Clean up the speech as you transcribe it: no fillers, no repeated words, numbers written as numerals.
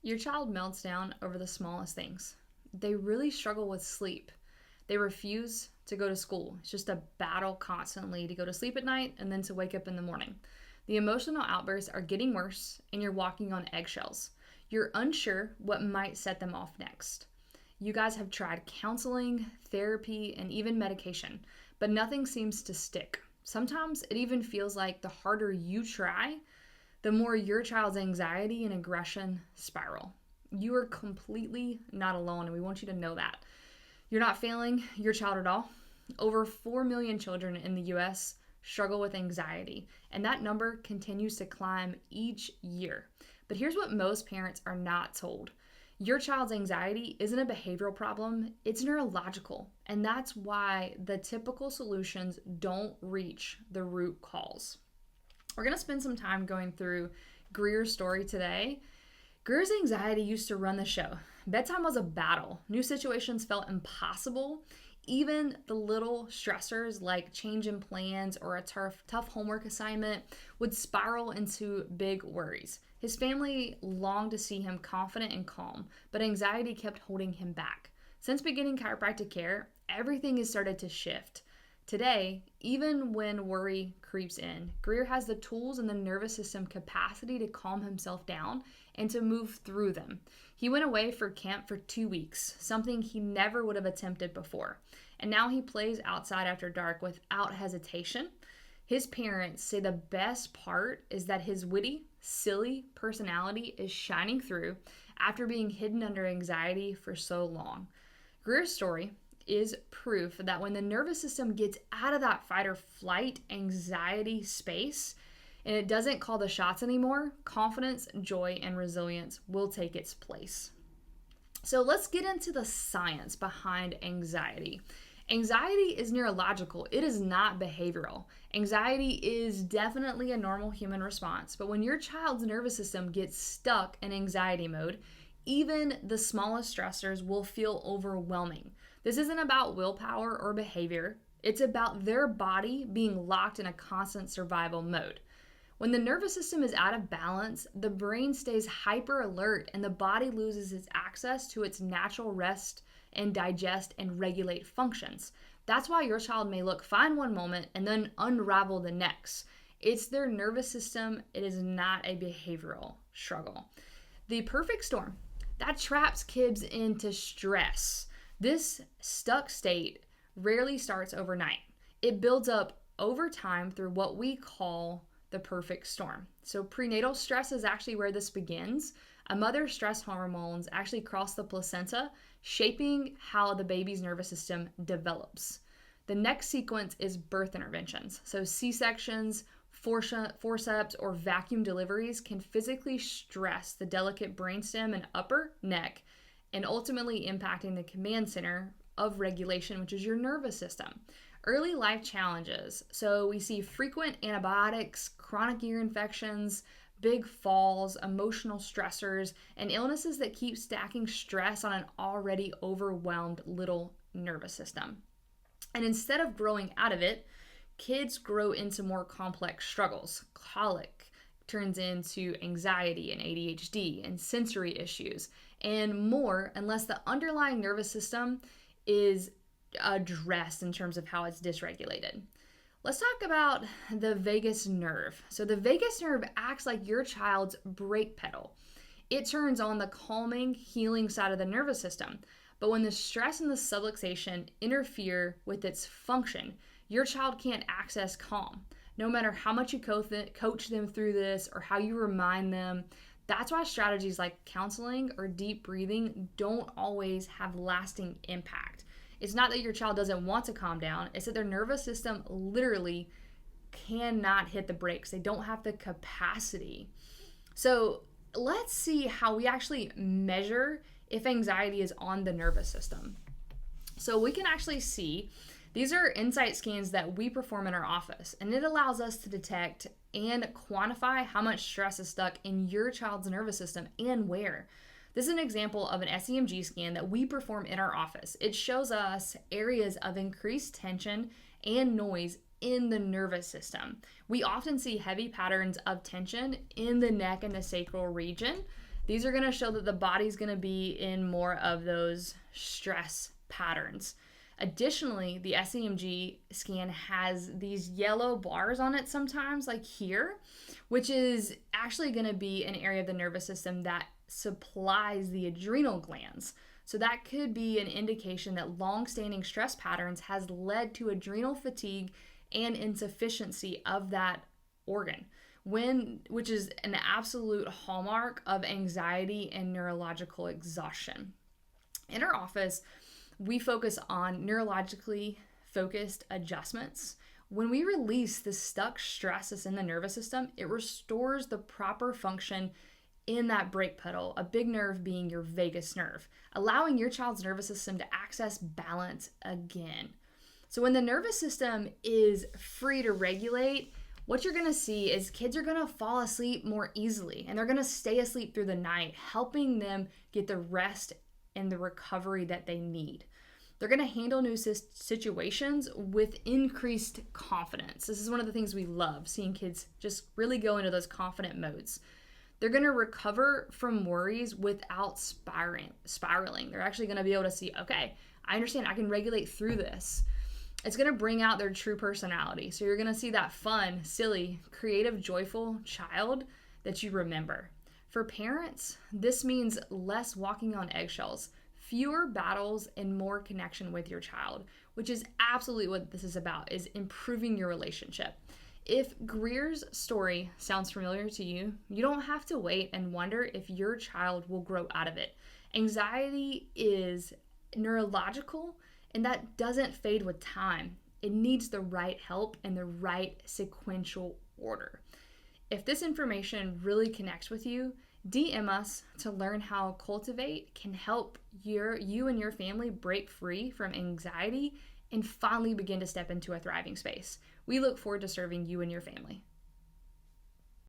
Your child melts down over the smallest things. They really struggle with sleep. They refuse to go to school. It's just a battle constantly to go to sleep at night and then to wake up in the morning. The emotional outbursts are getting worse, and you're walking on eggshells. You're unsure what might set them off next. You guys have tried counseling, therapy, and even medication, but nothing seems to stick. Sometimes it even feels like the harder you try, the more your child's anxiety and aggression spiral. You are completely not alone, and we want you to know that. You're not failing your child at all. Over 4 million children in the US struggle with anxiety, and that number continues to climb each year. But here's what most parents are not told. Your child's anxiety isn't a behavioral problem, it's neurological, and that's why the typical solutions don't reach the root cause. We're going to spend some time going through Greer's story today. Greer's anxiety used to run the show. Bedtime was a battle. New situations felt impossible. Even the little stressors like change in plans or a tough homework assignment would spiral into big worries. His family longed to see him confident and calm, but anxiety kept holding him back. Since beginning chiropractic care, everything has started to shift. Today, even when worry creeps in, Greer has the tools and the nervous system capacity to calm himself down and to move through them. He went away for camp for 2 weeks, something he never would have attempted before. And now he plays outside after dark without hesitation. His parents say the best part is that his witty, silly personality is shining through after being hidden under anxiety for so long. Greer's story is proof that when the nervous system gets out of that fight or flight anxiety space and it doesn't call the shots anymore, confidence, joy, and resilience will take its place. So let's get into the science behind anxiety. Anxiety is neurological. It is not behavioral. Anxiety is definitely a normal human response, but when your child's nervous system gets stuck in anxiety mode, even the smallest stressors will feel overwhelming. This isn't about willpower or behavior. It's about their body being locked in a constant survival mode. When the nervous system is out of balance, the brain stays hyper alert and the body loses its access to its natural rest and digest and regulate functions. That's why your child may look fine one moment and then unravel the next. It's their nervous system. It is not a behavioral struggle. The perfect storm that traps kids into stress. This stuck state rarely starts overnight. It builds up over time through what we call the perfect storm. So prenatal stress is actually where this begins. A mother's stress hormones actually cross the placenta, shaping how the baby's nervous system develops. The next sequence is birth interventions. So C-sections, forceps, or vacuum deliveries can physically stress the delicate brainstem and upper neck, and ultimately impacting the command center of regulation, which is your nervous system. Early life challenges. So we see frequent antibiotics, chronic ear infections, big falls, emotional stressors, and illnesses that keep stacking stress on an already overwhelmed little nervous system. And instead of growing out of it, kids grow into more complex struggles. Colic turns into anxiety and ADHD and sensory issues and more, unless the underlying nervous system is addressed in terms of how it's dysregulated. Let's talk about the vagus nerve. So the vagus nerve acts like your child's brake pedal. It turns on the calming, healing side of the nervous system. But when the stress and the subluxation interfere with its function, your child can't access calm. No matter how much you coach them through this or how you remind them, that's why strategies like counseling or deep breathing don't always have lasting impact. It's not that your child doesn't want to calm down, it's that their nervous system literally cannot hit the brakes. They don't have the capacity. So let's see how we actually measure if anxiety is on the nervous system. So we can actually see, these are insight scans that we perform in our office, and it allows us to detect and quantify how much stress is stuck in your child's nervous system and where. This is an example of an SEMG scan that we perform in our office. It shows us areas of increased tension and noise in the nervous system. We often see heavy patterns of tension in the neck and the sacral region. These are going to show that the body's going to be in more of those stress patterns. Additionally, the SEMG scan has these yellow bars on it sometimes, like here, which is actually going to be an area of the nervous system that supplies the adrenal glands. So that could be an indication that long-standing stress patterns has led to adrenal fatigue and insufficiency of that organ, which is an absolute hallmark of anxiety and neurological exhaustion. In our office, we focus on neurologically focused adjustments. When we release the stuck stress that's in the nervous system, it restores the proper function in that brake pedal, a big nerve being your vagus nerve, allowing your child's nervous system to access balance again. So when the nervous system is free to regulate, what you're going to see is kids are going to fall asleep more easily, and they're going to stay asleep through the night, helping them get the rest and the recovery that they need. They're going to handle new situations with increased confidence. This is one of the things we love, seeing kids just really go into those confident modes. They're going to recover from worries without spiraling. They're actually going to be able to see, okay, I understand, I can regulate through this. It's going to bring out their true personality. So you're going to see that fun, silly, creative, joyful child that you remember. For parents, this means less walking on eggshells, fewer battles, and more connection with your child, which is absolutely what this is about, is improving your relationship. If Greer's story sounds familiar to you, you don't have to wait and wonder if your child will grow out of it. Anxiety is neurological, and that doesn't fade with time. It needs the right help and the right sequential order. If this information really connects with you, DM us to learn how Cultivate can help you and your family break free from anxiety and finally begin to step into a thriving space. We look forward to serving you and your family.